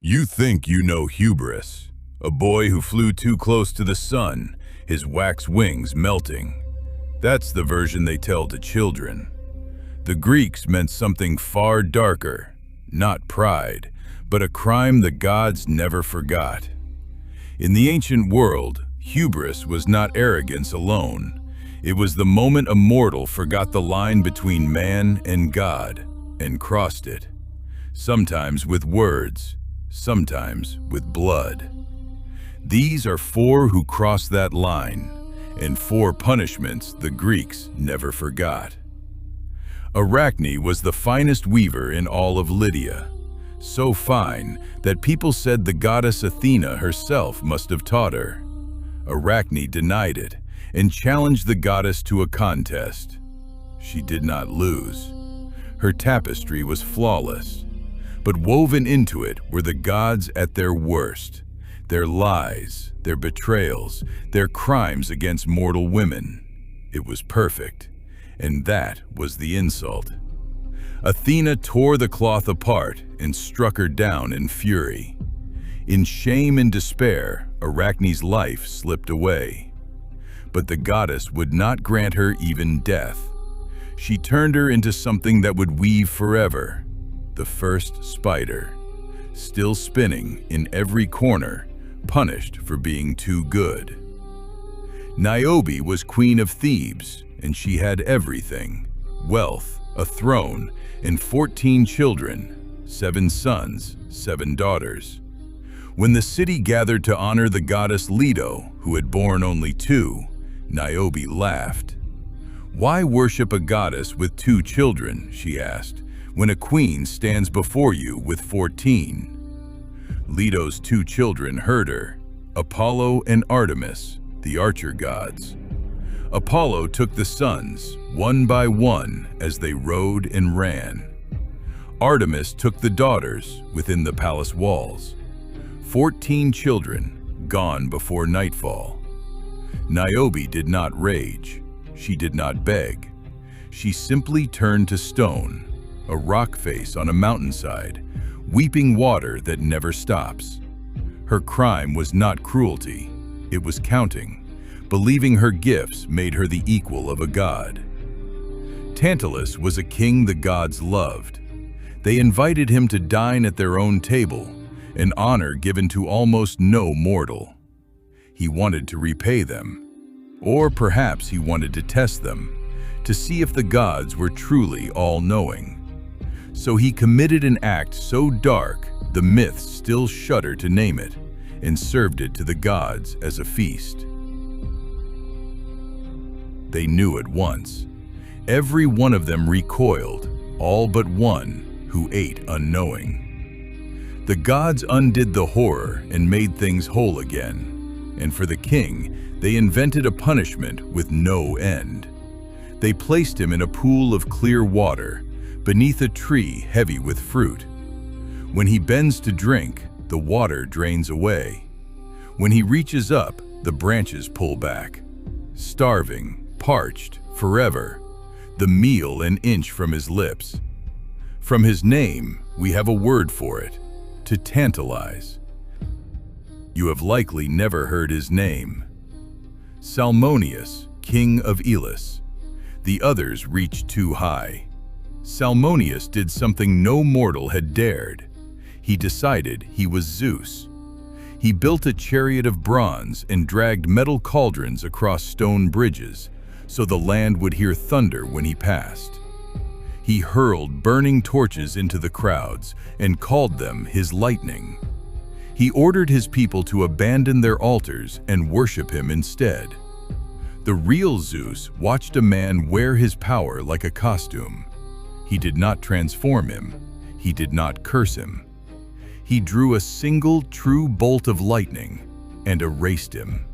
You think you know Hubris, a boy who flew too close to the sun, his wax wings melting. That's the version they tell to children. The Greeks meant something far darker, not pride, but a crime the gods never forgot. In the ancient world, hubris was not arrogance alone. It was the moment a mortal forgot the line between man and God and crossed it, sometimes with words, sometimes with blood. These are four who crossed that line, and four punishments the Greeks never forgot. Arachne was the finest weaver in all of Lydia, so fine that people said the goddess Athena herself must have taught her. Arachne denied it and challenged the goddess to a contest. She did not lose. Her tapestry was flawless, but woven into it were the gods at their worst, their lies, their betrayals, their crimes against mortal women. It was perfect, and that was the insult. Athena tore the cloth apart and struck her down in fury. In shame and despair, Arachne's life slipped away. But the goddess would not grant her even death. She turned her into something that would weave forever, the first spider, still spinning in every corner, punished for being too good. Niobe was queen of Thebes, and she had everything: wealth, a throne, and 14 children, 7 sons, 7 daughters. When the city gathered to honor the goddess Leto, who had borne only 2, Niobe laughed. "Why worship a goddess with 2 children," she asked, "when a queen stands before you with 14? Leto's 2 children heard her, Apollo and Artemis, the archer gods. Apollo took the sons, one by one, as they rode and ran. Artemis took the daughters within the palace walls. 14 children, gone before nightfall. Niobe did not rage. She did not beg. She simply turned to stone, a rock face on a mountainside, weeping water that never stops. Her crime was not cruelty, it was counting, believing her gifts made her the equal of a god. Tantalus was a king the gods loved. They invited him to dine at their own table, an honor given to almost no mortal. He wanted to repay them, or perhaps he wanted to test them, to see if the gods were truly all-knowing. So he committed an act so dark the myths still shudder to name it, and served it to the gods as a feast. They knew at once. Every one of them recoiled, all but one, who ate unknowing. The gods undid the horror and made things whole again, and for the king, they invented a punishment with no end. They placed him in a pool of clear water, beneath a tree heavy with fruit. When he bends to drink, the water drains away. When he reaches up, the branches pull back. Starving, parched, forever, the meal an inch from his lips. From his name, we have a word for it: to tantalize. You have likely never heard his name. Salmoneus, king of Elis. The others reached too high. Salmoneus did something no mortal had dared. He decided he was Zeus. He built a chariot of bronze and dragged metal cauldrons across stone bridges, so the land would hear thunder when he passed. He hurled burning torches into the crowds and called them his lightning. He ordered his people to abandon their altars and worship him instead. The real Zeus watched a man wear his power like a costume. He did not transform him. He did not curse him. He drew a single true bolt of lightning and erased him.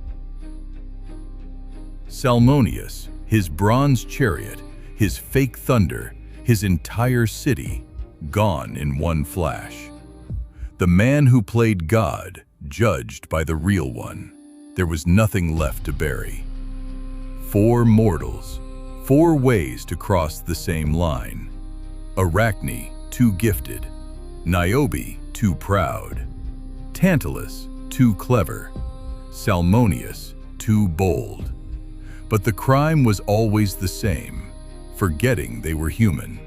Salmoneus, his bronze chariot, his fake thunder, his entire city, gone in one flash. The man who played God, judged by the real one. There was nothing left to bury. 4 mortals, 4 ways to cross the same line. Arachne, too gifted. Niobe, too proud. Tantalus, too clever. Salmoneus, too bold. But the crime was always the same, forgetting they were human.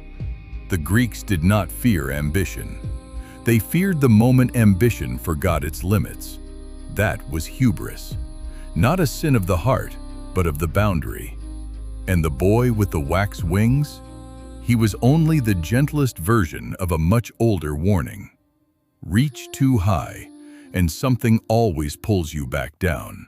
The Greeks did not fear ambition. They feared the moment ambition forgot its limits. That was hubris. Not a sin of the heart, but of the boundary. And the boy with the wax wings? He was only the gentlest version of a much older warning. Reach too high, and something always pulls you back down.